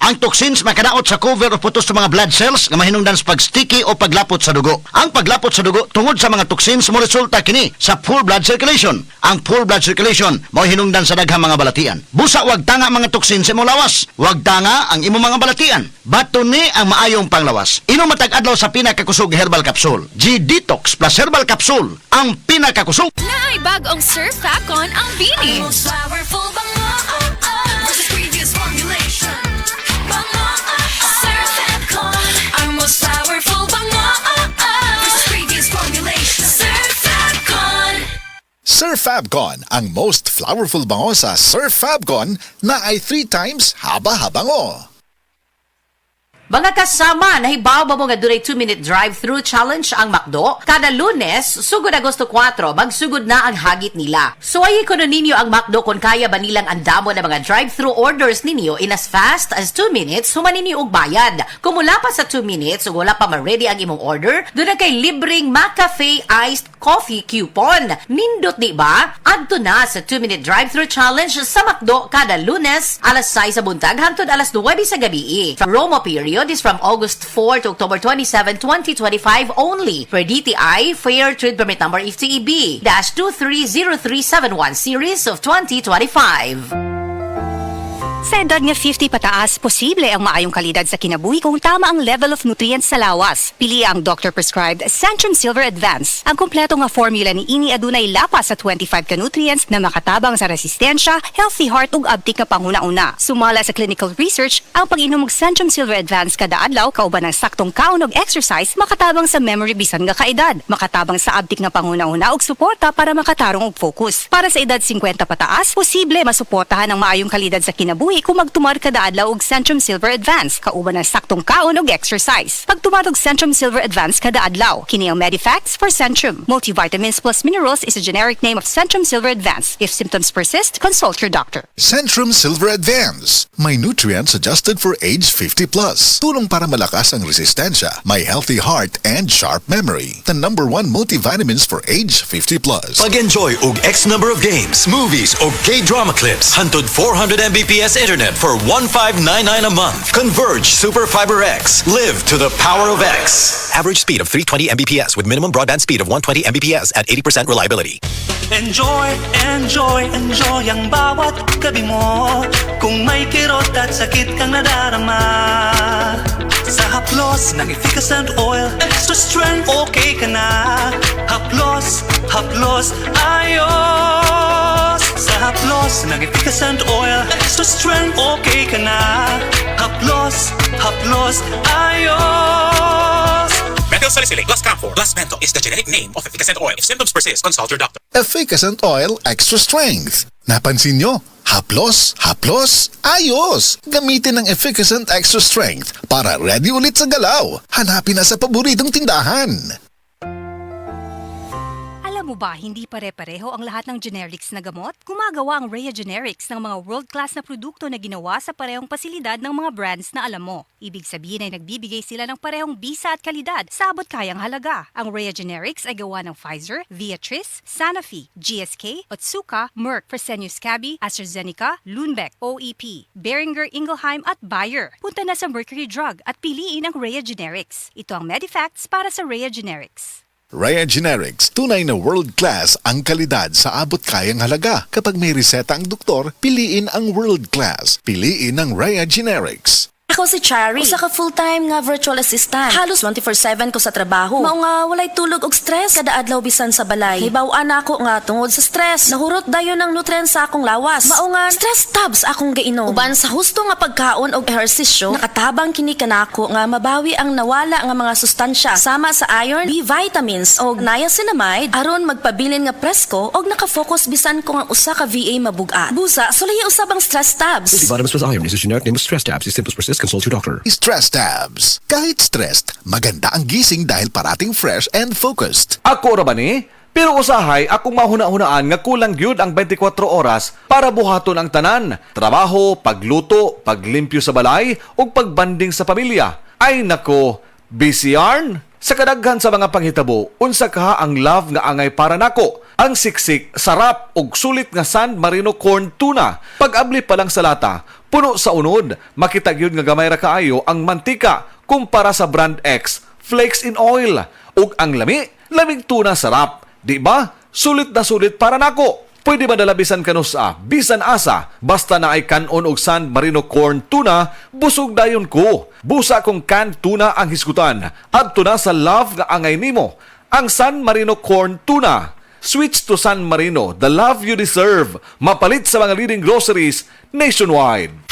Ang toxins makadaot sa cover o putos sa mga blood cells nga mahinungdan sa pag-sticky o paglapot sa dugo. Ang paglapot sa dugo tungod sa mga toxins mo resulta kini sa poor blood circulation. Ang poor blood circulation mao hinungdan sa daghang mga balatian. Busa wag tanga mga toxins sa imong lawas. Wag tanga ang imong mga balatian. Bato ni ang maayong panglawas. Inom matag adlaw sa pinakakusog herbal capsule. G-Detox plus herbal capsule ang pinakakusog. Naay bagong Surf Facon ang Bini. Most powerful bango, versus previous formulation. Bango, Surf Facon. Our most powerful bango, versus previous formulation. Surf Facon. Sir Fabcon, ang most flowerful bango sa Sir Fabcon na ay 3 times haba-habango. Mga kasama, nahibaw ba mo nga dunay 2-minute drive-thru challenge ang McDo? Kada Lunes, sugod Agosto 4, magsugod na ang hagit nila. So ay kuno ninyo ang McDo kung kaya ba nilang andamo na mga drive-thru orders ninyo in as fast as 2 minutes, human ninyo og bayad. Kung mula pa sa 2 minutes, ug wala pa ma-ready ang imong order, doon na kay libreng McCafe Iced Coffee Coupon. Nindot di ba? Adto na sa 2-minute drive-thru challenge sa McDo kada Lunes, alas 6 sa buntag hangtod alas 9 sa gabi. Promo period is from August 4 to October 27, 2025 only. Per DTI, Fair Trade Permit Number FTEB-230371 Series of 2025. Sa edad nga 50 pataas, posible ang maayong kalidad sa kinabuhi kung tama ang level of nutrients sa lawas. Pili ang doctor-prescribed Centrum Silver Advance. Ang kompleto nga formula ni ini adunay lapas sa 25 ka nutrients na makatabang sa resistensya, healthy heart ug abtik nga panguna-una. Sumala sa clinical research, ang pag-inom og Centrum Silver Advance kada adlaw kauban ng saktong kaon og exercise makatabang sa memory bisan nga kaedad, makatabang sa abtik nga panguna-una ug suporta para makatarong og focus. Para sa edad 50 pataas, posible masuportahan ang maayong kalidad sa kinabuhi kung magtumar kada adlaw og Centrum Silver Advance kauban ng saktong kaon og exercise. Pagtumar og Centrum Silver Advance kada adlaw, kini ang Medifacts for Centrum. Multivitamins plus minerals is a generic name of Centrum Silver Advance. If symptoms persist, consult your doctor. Centrum Silver Advance. May nutrients adjusted for age 50 plus. Tulong para malakas ang resistensya, may healthy heart and sharp memory. The #1 multivitamins for age 50 plus. Pag-enjoy og X number of games, movies o K-drama clips. Hantod 400 Mbps internet for 1599 a month. Converge Super Fiber X. Live to the power of X. Average speed of 320 Mbps with minimum broadband speed of 120 Mbps at 80% reliability. Enjoy, enjoy, enjoy ang bawat gabi mo. Kung may kirot at sakit kang nadarama, sa haplos ng efficacent oil, extra strength, okay ka na. Haplos, haplos, ayos. Sa haplos ng efficacent oil, extra strength, okay ka na. Haplos, haplos, ayos. Methylsalicylate plus camphor plus menthol is the generic name of efficacent oil. If symptoms persist, consult your doctor. Efficacent Oil Extra Strength. Napansin nyo? Haplos, haplos, ayos! Gamitin ang Efficacent Extra Strength para ready ulit sa galaw. Hanapin na sa paboritong tindahan. Alam mo ba, hindi pare-pareho ang lahat ng generics na gamot? Gumagawa ang Rhea Generics ng mga world-class na produkto na ginawa sa parehong pasilidad ng mga brands na alam mo. Ibig sabihin ay nagbibigay sila ng parehong bisa at kalidad sa abot kayang halaga. Ang Rhea Generics ay gawa ng Pfizer, Viatris, Sanofi, GSK, Otsuka, Merck, Fresenius Kabi, AstraZeneca, Lundbeck, OEP, Boehringer Ingelheim at Bayer. Punta na sa Mercury Drug at piliin ang Rhea Generics. Ito ang Medifacts para sa Rhea Generics. Rhea Generics, tunay na world-class ang kalidad sa abot kayang halaga. Kapag may reseta ang doktor, piliin ang world-class. Piliin ang Rhea Generics. Ako si Chari, usa ka full-time nga virtual assistant. Halos 24/7 ko sa trabaho. Mao nga walay tulog og stress kada adlaw bisan sa balay. Hibaw-an ako nga tungod sa stress. Nahurot dayon ang nutrients sa akong lawas. Mao nga stress tabs akong gainom. Uban sa husto nga pagkaon og ehersisyo, nakatabang kini kanako nga mabawi ang nawala nga mga sustansya sama sa iron, B vitamins og niacinamide aron magpabilin nga presko og naka-focus bisan ko nga usa ka VA mabuga. Busa, sulay usab ang stress tabs. Vitamins plus iron is a generic name of stress tabs. If symptoms persist, consult your doctor. Stress Tabs. Kahit stressed, maganda ang gising dahil parating fresh and focused. Ako ra ba ni? Pero usahay, akong mahuna-hunaan nga kulang gyud ang 24 oras para buhaton ang tanan. Trabaho, pagluto, paglimpyo sa balay, ug pagbanding sa pamilya. Ay nako, busy yarn? Sa kadaghan sa mga panghitabo, unsa ka ang love nga angay para nako? Ang siksik, sarap ug sulit nga San Marino corn tuna. Pag-abli pa lang sa lata, puno sa unod. Makita gyud nga gamay ra kaayo ang mantika kumpara sa brand X, flakes in oil. Ug ang lamig tuna sarap. Di ba? Sulit na sulit para nako. Pwede ba dalabisan kanus bisan asa, basta na ay kanon og San Marino corn tuna, busog dayon ko. Busa kong canned tuna ang hisgutan. At tuna sa love nga angay nimo. Ang San Marino corn tuna. Switch to San Marino, the love you deserve. Mapalit sa mga leading groceries nationwide.